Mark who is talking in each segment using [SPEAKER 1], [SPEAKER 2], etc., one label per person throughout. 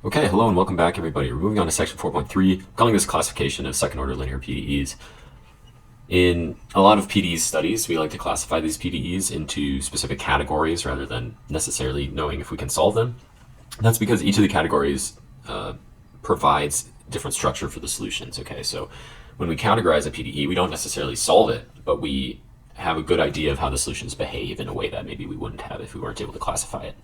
[SPEAKER 1] Okay, hello and welcome back everybody. We're moving on to section 4.3, calling this classification of second order linear PDEs. In a lot of PDE studies, we like to classify these PDEs into specific categories rather than necessarily knowing if we can solve them. That's because each of the categories provides different structure for the solutions. Okay, so when we categorize a PDE, we don't necessarily solve it, but we have a good idea of how the solutions behave in a way that maybe we wouldn't have if we weren't able to classify it.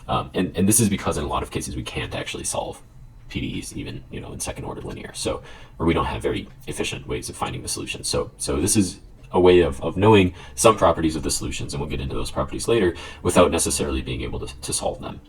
[SPEAKER 1] And this is because in a lot of cases we can't actually solve PDEs even in second order linear, or we don't have very efficient ways of finding the solution. So this is a way of knowing some properties of the solutions, and we'll get into those properties later, without necessarily being able to solve them.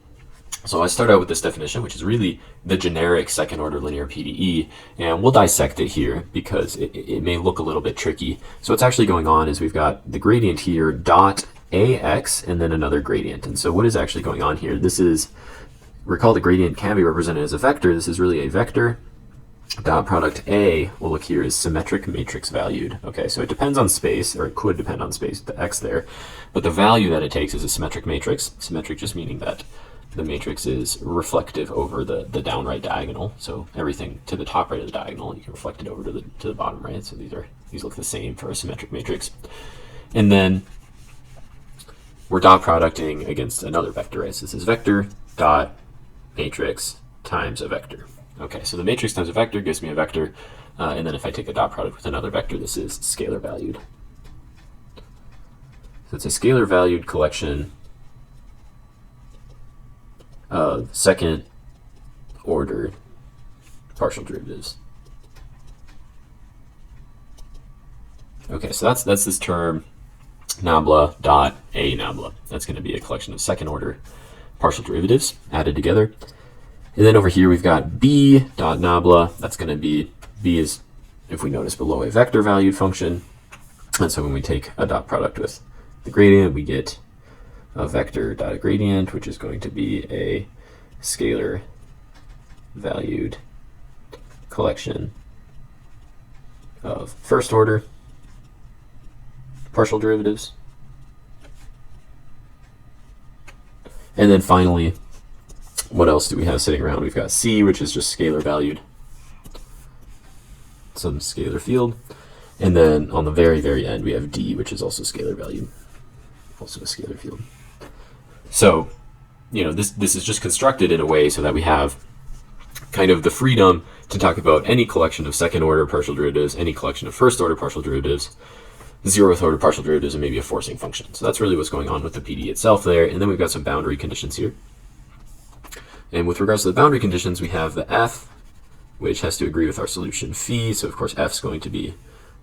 [SPEAKER 1] So I start out with this definition, which is really the generic second order linear PDE, and we'll dissect it here because it may look a little bit tricky. So what's actually going on is we've got the gradient here, dot AX, and then another gradient. And so what is actually going on here? This is, recall the gradient can be represented as a vector. This is really a vector. Dot product A, we'll look here, is symmetric matrix valued. Okay, so it depends on space, or it could depend on space, the X there, but the value that it takes is a symmetric matrix. Symmetric just meaning that the matrix is reflective over the downright diagonal. So everything to the top right of the diagonal, you can reflect it over to the bottom right. So these look the same for a symmetric matrix. And then we're dot producting against another vector, right? So this is vector dot matrix times a vector. Okay, so the matrix times a vector gives me a vector. And then if I take a dot product with another vector, this is scalar valued. So it's a scalar valued collection of second order partial derivatives. Okay, so that's this term nabla dot a nabla. That's going to be a collection of second order partial derivatives added together. And then over here we've got b dot nabla. That's going to be, b is, if we notice below, a vector valued function. And so when we take a dot product with the gradient, we get a vector dot a gradient, which is going to be a scalar valued collection of first order partial derivatives. And then finally, what else do we have sitting around? We've got C, which is just scalar valued, some scalar field. And then on the very, very end, we have D, which is also scalar valued, also a scalar field. So, this is just constructed in a way so that we have kind of the freedom to talk about any collection of second order partial derivatives, any collection of first order partial derivatives, zeroth order partial derivatives, and maybe a forcing function. So that's really what's going on with the PDE itself there. And then we've got some boundary conditions here. And with regards to the boundary conditions, we have the F, which has to agree with our solution phi. So of course F is going to be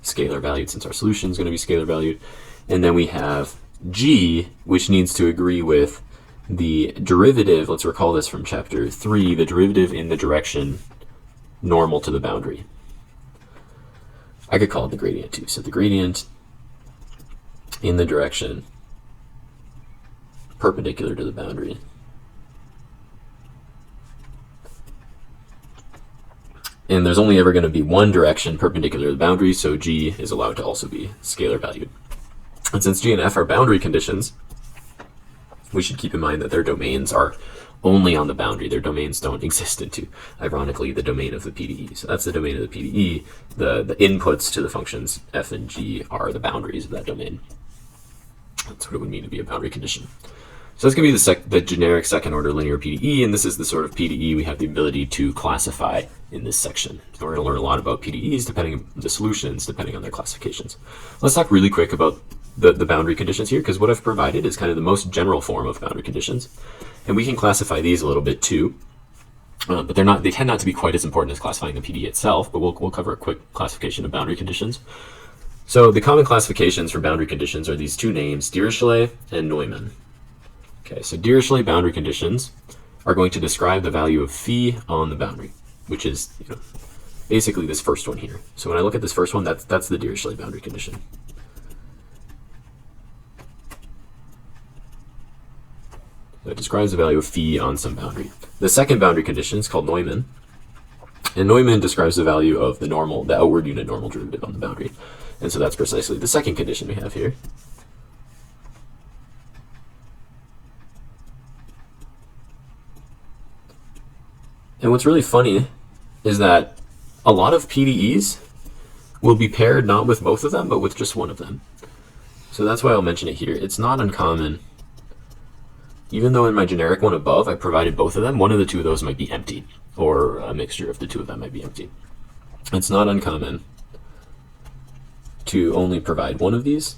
[SPEAKER 1] scalar valued since our solution is going to be scalar valued. And then we have G, which needs to agree with the derivative. Let's recall this from chapter 3, the derivative in the direction normal to the boundary. I could call it the gradient too. So the gradient in the direction perpendicular to the boundary. And there's only ever going to be one direction perpendicular to the boundary, so G is allowed to also be scalar valued. And since G and F are boundary conditions, we should keep in mind that their domains are only on the boundary. Their domains don't exist into, ironically, the domain of the PDE. So that's the domain of the PDE. The inputs to the functions F and G are the boundaries of that domain. That's what it would mean to be a boundary condition. So that's going to be the generic second order linear PDE, and this is the sort of PDE we have the ability to classify in this section. So we're going to learn a lot about PDEs, depending on the solutions, depending on their classifications. Let's talk really quick about the boundary conditions here, because what I've provided is kind of the most general form of boundary conditions. And we can classify these a little bit too, but they tend not to be quite as important as classifying the PDE itself, but we'll cover a quick classification of boundary conditions. So the common classifications for boundary conditions are these two names, Dirichlet and Neumann. Okay, so Dirichlet boundary conditions are going to describe the value of phi on the boundary, which is basically this first one here. So when I look at this first one, that's the Dirichlet boundary condition. So it describes the value of phi on some boundary. The second boundary condition is called Neumann, and Neumann describes the value of the outward unit normal derivative on the boundary. And so that's precisely the second condition we have here. And what's really funny is that a lot of PDEs will be paired not with both of them, but with just one of them. So that's why I'll mention it here. It's not uncommon. Even though in my generic one above, I provided both of them, one of the two of those might be empty, or a mixture of the two of them might be empty. It's not uncommon to only provide one of these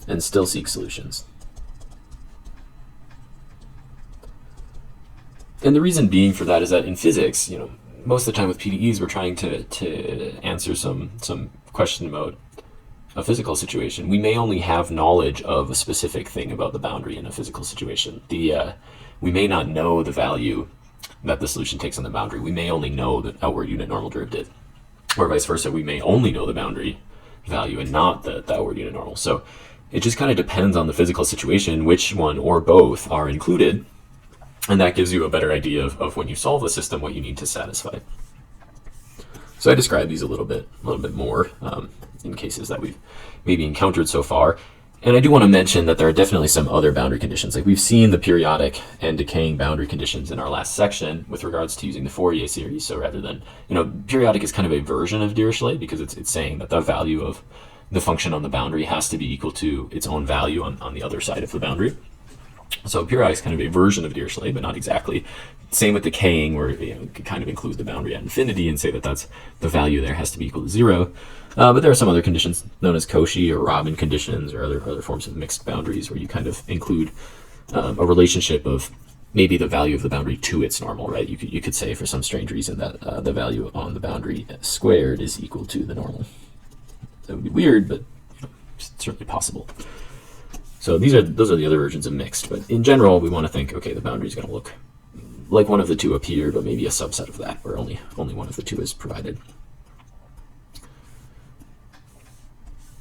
[SPEAKER 1] and still seek solutions. And the reason being for that is that in physics, most of the time with PDEs, we're trying to answer some question about a physical situation. We may only have knowledge of a specific thing about the boundary in a physical situation. We may not know the value that the solution takes on the boundary. We may only know the outward unit normal derivative, or vice versa. We may only know the boundary value and not the outward unit normal. So it just kind of depends on the physical situation, which one or both are included. And that gives you a better idea of when you solve the system, what you need to satisfy. So I described these a little bit more in cases that we've maybe encountered so far. And I do want to mention that there are definitely some other boundary conditions. Like we've seen the periodic and decaying boundary conditions in our last section with regards to using the Fourier series. So rather than, periodic is kind of a version of Dirichlet because it's saying that the value of the function on the boundary has to be equal to its own value on the other side of the boundary. So periodic is kind of a version of Dirichlet, but not exactly. Same with decaying, where you could kind of include the boundary at infinity and say that that's the value there has to be equal to 0. But there are some other conditions known as Cauchy or Robin conditions or other forms of mixed boundaries where you kind of include a relationship of maybe the value of the boundary to its normal, right? You could say for some strange reason that the value on the boundary squared is equal to the normal. That would be weird, but it's certainly possible. So those are the other versions of mixed, but in general, we want to think, okay, the boundary is going to look like one of the two up here, but maybe a subset of that, where only one of the two is provided.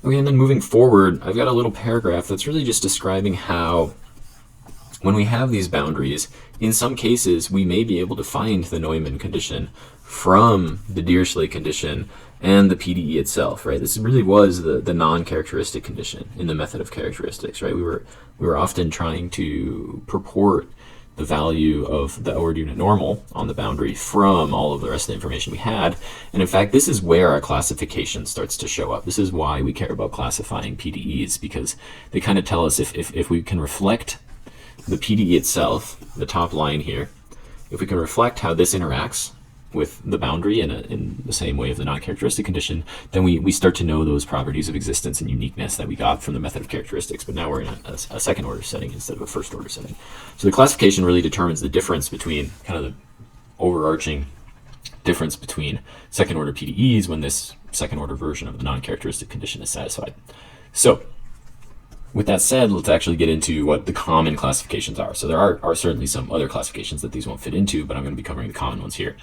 [SPEAKER 1] Okay, and then moving forward, I've got a little paragraph that's really just describing how when we have these boundaries, in some cases, we may be able to find the Neumann condition from the Dirichlet condition and the PDE itself, right? This really was the non-characteristic condition in the method of characteristics, right? We were often trying to purport the value of the outward unit normal on the boundary from all of the rest of the information we had. And in fact, this is where our classification starts to show up. This is why we care about classifying PDEs, because they kind of tell us if we can reflect the PDE itself, the top line here, if we can reflect how this interacts with the boundary in the same way of the non-characteristic condition, then we start to know those properties of existence and uniqueness that we got from the method of characteristics. But now we're in a second order setting instead of a first order setting. So the classification really determines the difference between kind of the overarching difference between second order PDEs when this second order version of the non-characteristic condition is satisfied. So with that said, let's actually get into what the common classifications are. So there are certainly some other classifications that these won't fit into, but I'm going to be covering the common ones here.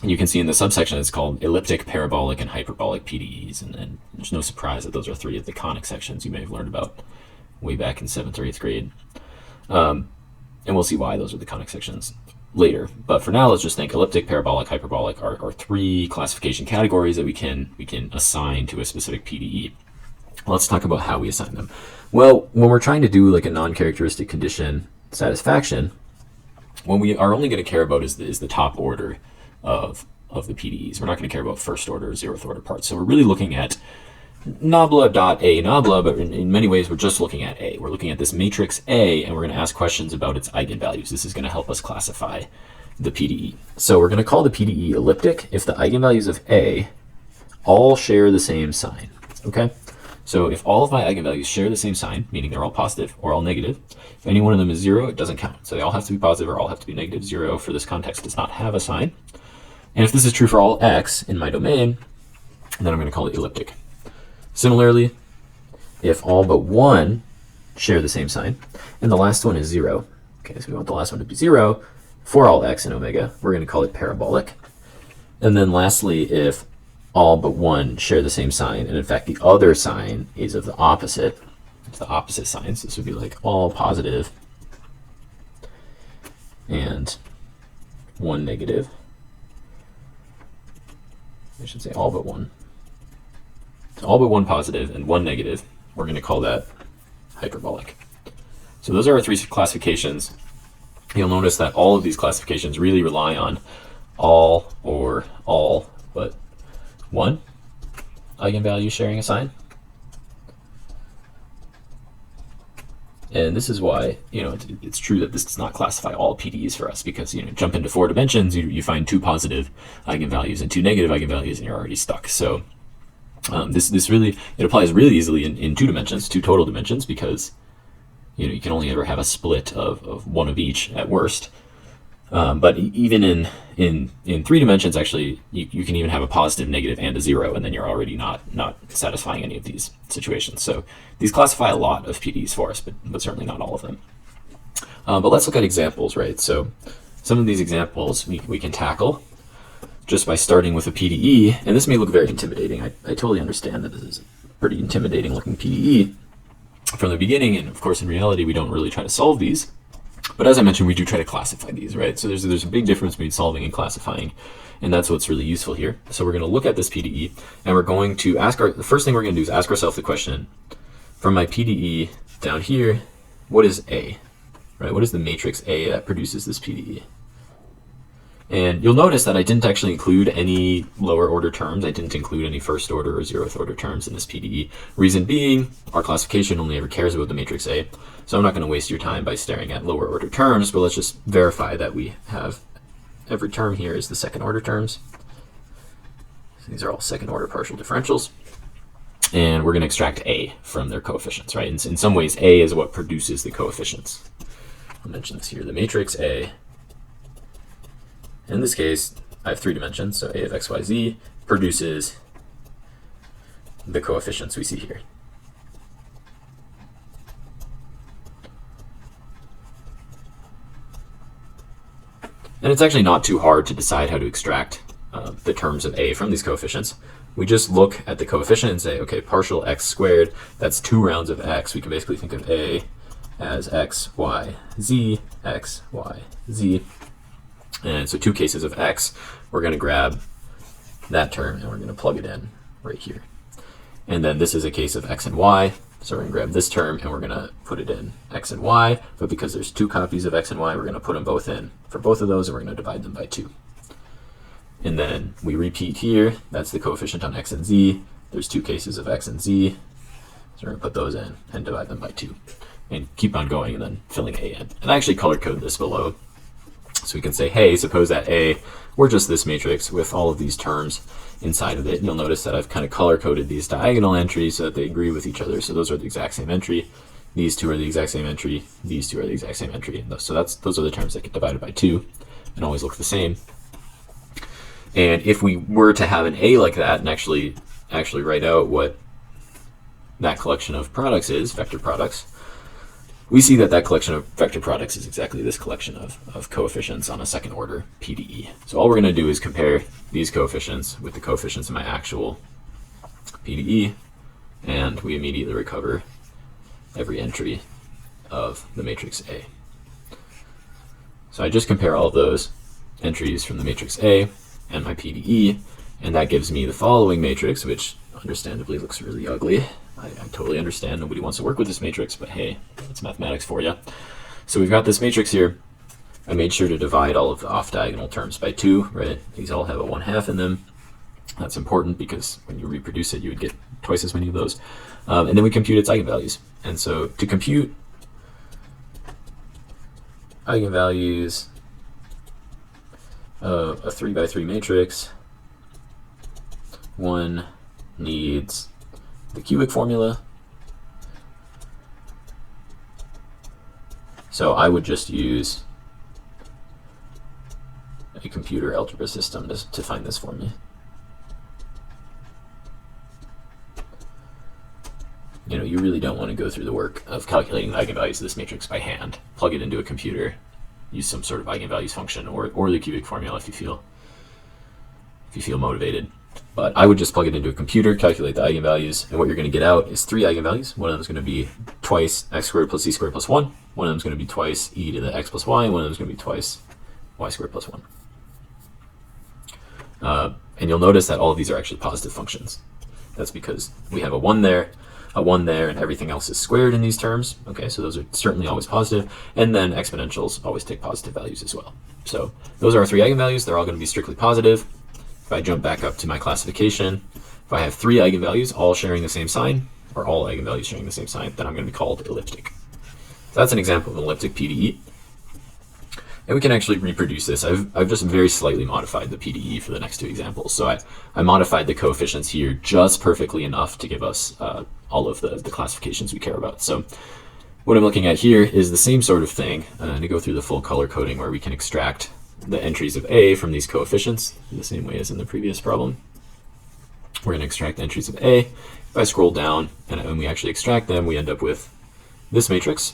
[SPEAKER 1] And you can see in the subsection it's called elliptic, parabolic, and hyperbolic PDEs. And there's no surprise that those are three of the conic sections you may have learned about way back in 7th or 8th grade. And we'll see why those are the conic sections later. But for now, let's just think elliptic, parabolic, hyperbolic are three classification categories that we can assign to a specific PDE. Let's talk about how we assign them. Well, when we're trying to do like a non-characteristic condition satisfaction, what we are only going to care about is the top order of the PDEs. We're not going to care about first order or 0th order parts. So we're really looking at nabla dot A nabla, but in many ways we're just looking at A. We're looking at this matrix A, and we're going to ask questions about its eigenvalues. This is going to help us classify the PDE. So we're going to call the PDE elliptic if the eigenvalues of A all share the same sign. Okay? So if all of my eigenvalues share the same sign, meaning they're all positive or all negative, if any one of them is 0, it doesn't count. So they all have to be positive or all have to be negative. 0 for this context does not have a sign. And if this is true for all x in my domain, then I'm going to call it elliptic. Similarly, if all but 1 share the same sign, and the last one is 0, okay, so we want the last one to be 0 for all x in omega, we're going to call it parabolic. And then lastly, if all but 1 share the same sign, and in fact the other sign is of the opposite, it's the opposite signs. This would be like all positive and 1 negative. I should say all but 1. So all but 1 positive and 1 negative, we're going to call that hyperbolic. So those are our three classifications. You'll notice that all of these classifications really rely on all or all but one eigenvalue sharing a sign. And this is why, it's true that this does not classify all PDEs for us, because, jump into 4 dimensions, you find 2 positive eigenvalues and 2 negative eigenvalues, and you're already stuck. So this really, it applies really easily in 2 dimensions, 2 total dimensions, because, you can only ever have a split of one of each at worst. But even in 3 dimensions, actually, you can even have a positive, negative, and a 0, and then you're already not satisfying any of these situations. So these classify a lot of PDEs for us, but certainly not all of them. But let's look at examples, right? So some of these examples we can tackle just by starting with a PDE, and this may look very intimidating. I totally understand that this is a pretty intimidating looking PDE from the beginning, and of course in reality we don't really try to solve these. But as I mentioned, we do try to classify these, right? So there's a big difference between solving and classifying, and that's what's really useful here. So we're going to look at this PDE, and we're going to the first thing we're going to do is ask ourselves the question, from my PDE down here, what is A, right? What is the matrix A that produces this PDE? And you'll notice that I didn't actually include any lower order terms. I didn't include any first order or 0th order terms in this PDE. Reason being, our classification only ever cares about the matrix A. So I'm not going to waste your time by staring at lower order terms, but let's just verify that we have every term here is the second order terms. So these are all second order partial differentials. And we're going to extract A from their coefficients, right? In some ways, A is what produces the coefficients. I'll mention this here, the matrix A. In this case, I have 3 dimensions, so A of x, y, z produces the coefficients we see here. And it's actually not too hard to decide how to extract the terms of A from these coefficients. We just look at the coefficient and say, okay, partial x squared, that's 2 rounds of x. We can basically think of A as x, y, z, x, y, z. And so 2 cases of x, we're going to grab that term and we're going to plug it in right here. And then this is a case of x and y, so we're going to grab this term and we're going to put it in x and y, but because there's 2 copies of x and y, we're going to put them both in for both of those, and we're going to divide them by 2. And then we repeat here, that's the coefficient on x and z, there's 2 cases of x and z, so we're going to put those in and divide them by 2. And keep on going and then filling A in. And I actually color code this below. So we can say, hey, suppose that A were just this matrix with all of these terms inside of it. And you'll notice that I've kind of color-coded these diagonal entries so that they agree with each other. So those are the exact same entry. These 2 are the exact same entry. These 2 are the exact same entry. So those are the terms that get divided by 2 and always look the same. And if we were to have an A like that and actually write out what that collection of products is, vector products, we see that collection of vector products is exactly this collection of coefficients on a second order PDE. So all we're going to do is compare these coefficients with the coefficients in my actual PDE, and we immediately recover every entry of the matrix A. So I just compare all of those entries from the matrix A and my PDE, and that gives me the following matrix, which understandably looks really ugly. I totally understand nobody wants to work with this matrix, but hey, it's mathematics for you. So we've got this matrix here. I made sure to divide all of the off-diagonal terms by 2, right? These all have a 1/2 in them. That's important because when you reproduce it, you would get twice as many of those. And then we compute its eigenvalues. And so to compute eigenvalues of a 3x3 matrix, one needs the cubic formula. So I would just use a computer algebra system to find this for me. You really don't want to go through the work of calculating the eigenvalues of this matrix by hand. Plug it into a computer, use some sort of eigenvalues function or the cubic formula if you feel motivated. But I would just plug it into a computer, calculate the eigenvalues, and what you're going to get out is 3 eigenvalues. One of them is going to be twice x squared plus z squared plus 1. One of them is going to be twice e to the x plus y, and one of them is going to be twice y squared plus 1. And you'll notice that all of these are actually positive functions. That's because we have a 1 there. a 1 there, and everything else is squared in these terms. Okay, so those are certainly always positive. And then exponentials always take positive values as well. So those are our 3 eigenvalues. They're all going to be strictly positive. If I jump back up to my classification, if I have 3 eigenvalues all sharing the same sign, or all eigenvalues sharing the same sign, then I'm going to be called elliptic. So that's an example of an elliptic PDE. And we can actually reproduce this. I've just very slightly modified the PDE for the next 2 examples. So I modified the coefficients here just perfectly enough to give us all of the classifications we care about. So what I'm looking at here is the same sort of thing, to go through the full color coding where we can extract the entries of A from these coefficients the same way as in the previous problem. We're going to extract the entries of A. If I scroll down and when we actually extract them, we end up with this matrix,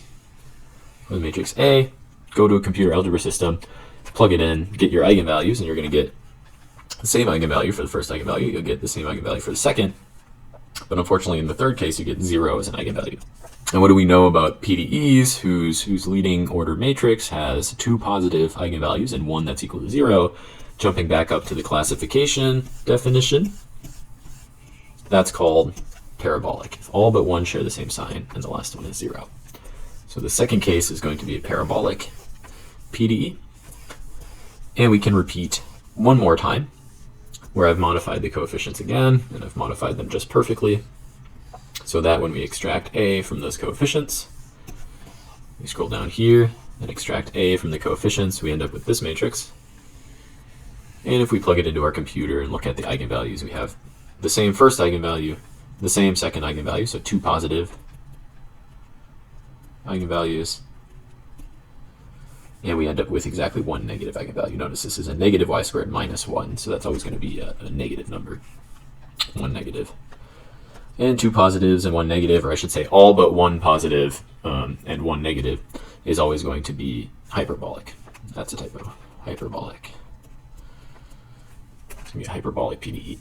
[SPEAKER 1] or the matrix A. Go to a computer algebra system, plug it in, get your eigenvalues, and you're going to get the same eigenvalue for the first eigenvalue. You'll get the same eigenvalue for the second. But unfortunately, in the third case, you get 0 as an eigenvalue. And what do we know about PDEs whose leading order matrix has 2 positive eigenvalues and 1 that's equal to 0? Jumping back up to the classification definition, that's called parabolic. If all but 1 share the same sign and the last one is 0. So the second case is going to be a parabolic PDE. And we can repeat one more time where I've modified the coefficients again, and I've modified them just perfectly so that when we extract A from those coefficients, we scroll down here and extract A from the coefficients, we end up with this matrix. And if we plug it into our computer and look at the eigenvalues, we have the same first eigenvalue, the same second eigenvalue, so 2 positive eigenvalues, and we end up with exactly 1 negative eigenvalue. Notice this is a negative y squared minus 1, so that's always going to be a negative number. 1 negative. And 2 positives and 1 negative, or I should say all but 1 positive and 1 negative, is always going to be hyperbolic. That's a type of hyperbolic. It's going to be a hyperbolic PDE.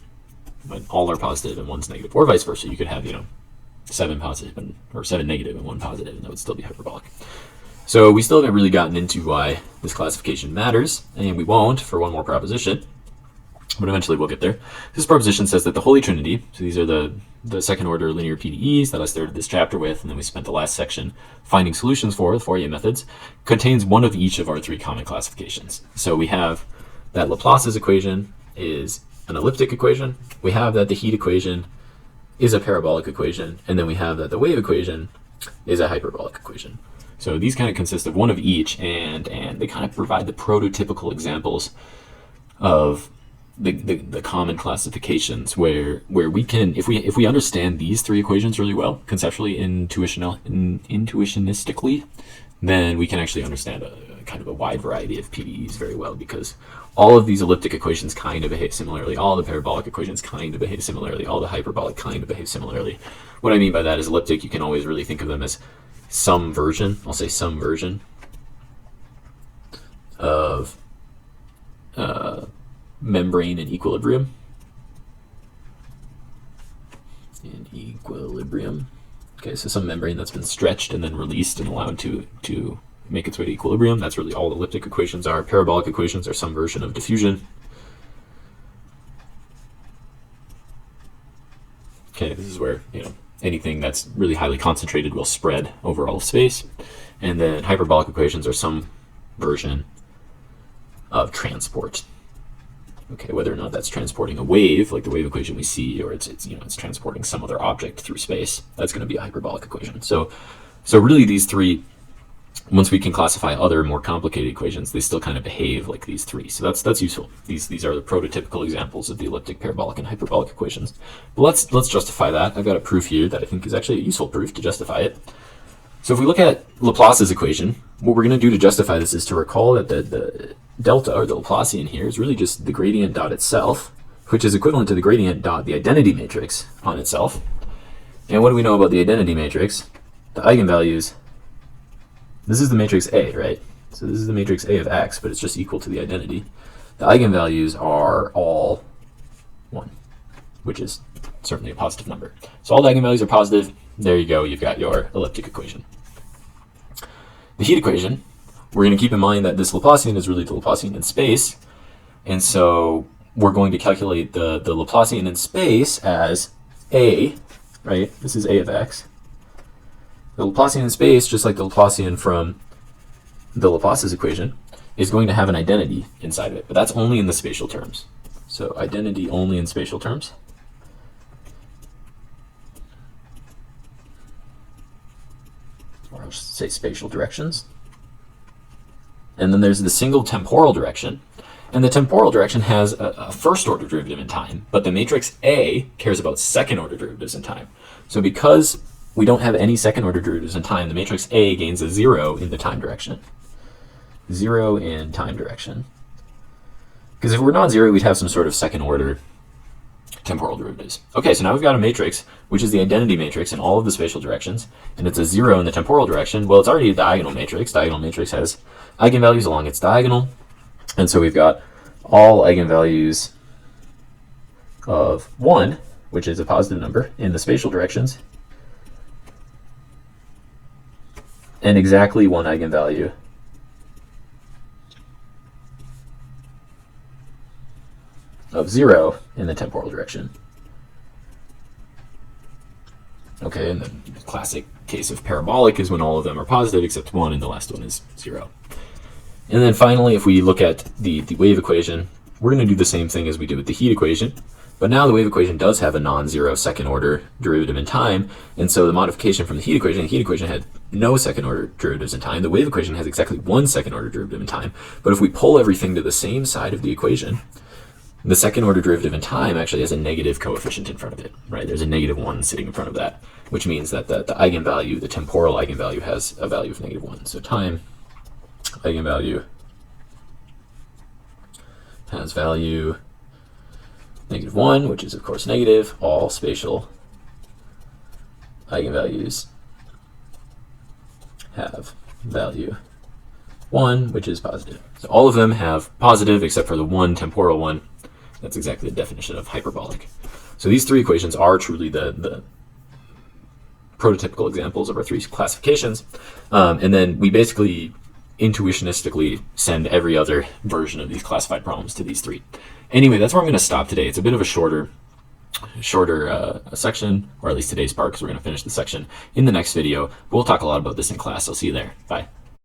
[SPEAKER 1] When all are positive and 1's negative, or vice versa. You could have, 7 positive or 7 negative and 1 positive, and that would still be hyperbolic. So we still haven't really gotten into why this classification matters, and we won't for one more proposition, but eventually we'll get there. This proposition says that the Holy Trinity, so these are the second order linear PDEs that I started this chapter with, and then we spent the last section finding solutions for, the Fourier methods, contains one of each of our 3 common classifications. So we have that Laplace's equation is an elliptic equation, we have that the heat equation is a parabolic equation, and then we have that the wave equation is a hyperbolic equation. So these kind of consist of one of each, and they kind of provide the prototypical examples of the common classifications where we can, if we understand these 3 equations really well, conceptually, intuitionistically, then we can actually understand a kind of a wide variety of PDEs very well, because all of these elliptic equations kind of behave similarly, all the parabolic equations kind of behave similarly, all the hyperbolic kind of behave similarly. What I mean by that is elliptic, you can always really think of them as some version, I'll say some version of membrane in equilibrium. Okay, so some membrane that's been stretched and then released and allowed to make its way to equilibrium. That's really all elliptic equations are. Parabolic equations are some version of diffusion. Okay, this is where, anything that's really highly concentrated will spread over all of space. And then hyperbolic equations are some version of transport. Okay, whether or not that's transporting a wave, like the wave equation we see, or it's transporting some other object through space, that's going to be a hyperbolic equation. So really these 3, once we can classify other more complicated equations, they still kind of behave like these 3. So that's useful. These are the prototypical examples of the elliptic, parabolic, and hyperbolic equations. But let's justify that. I've got a proof here that I think is actually a useful proof to justify it. So if we look at Laplace's equation, what we're going to do to justify this is to recall that the delta, or the Laplacian here, is really just the gradient dot itself, which is equivalent to the gradient dot, the identity matrix, on itself. And what do we know about the identity matrix? The eigenvalues. This is the matrix A, right? So this is the matrix A of X, but it's just equal to the identity. The eigenvalues are all 1, which is certainly a positive number. So all the eigenvalues are positive. There you go. You've got your elliptic equation. The heat equation, we're going to keep in mind that this Laplacian is really the Laplacian in space. And so we're going to calculate the Laplacian in space as A right? This is A of x. The Laplacian in space, just like the Laplacian from the Laplace's equation, is going to have an identity inside of it, but that's only in the spatial terms. So identity only in spatial terms. Or I'll just say spatial directions. And then there's the single temporal direction. And the temporal direction has a first order derivative in time, but the matrix A cares about second order derivatives in time. So because we don't have any second order derivatives in time, the matrix A gains a 0 in the time direction. 0 in time direction. Because if we're non-zero, we'd have some sort of second order temporal derivatives. Okay, so now we've got a matrix, which is the identity matrix in all of the spatial directions, and it's a 0 in the temporal direction. Well, it's already a diagonal matrix. Diagonal matrix has eigenvalues along its diagonal. And so we've got all eigenvalues of 1, which is a positive number, in the spatial directions, and exactly one eigenvalue of 0 in the temporal direction. Okay, and the classic case of parabolic is when all of them are positive except 1 and the last one is 0. And then finally, if we look at the wave equation, we're going to do the same thing as we did with the heat equation, but now the wave equation does have a non-zero second order derivative in time, and so the modification from the heat equation had no second order derivatives in time. The wave equation has exactly one second order derivative in time, but if we pull everything to the same side of the equation, the second order derivative in time actually has a negative coefficient in front of it, right? There's a -1 sitting in front of that, which means that the eigenvalue, the temporal eigenvalue, has a value of -1. So time eigenvalue has value -1, which is of course negative. All spatial eigenvalues have value 1, which is positive. So all of them have positive except for the one temporal one. That's exactly the definition of hyperbolic. So these three equations are truly the prototypical examples of our three classifications. And then we basically intuitionistically send every other version of these classified problems to these three. Anyway, that's where I'm going to stop today. It's a bit of a shorter section, or at least today's part, because we're going to finish the section in the next video. We'll talk a lot about this in class. I'll see you there. Bye.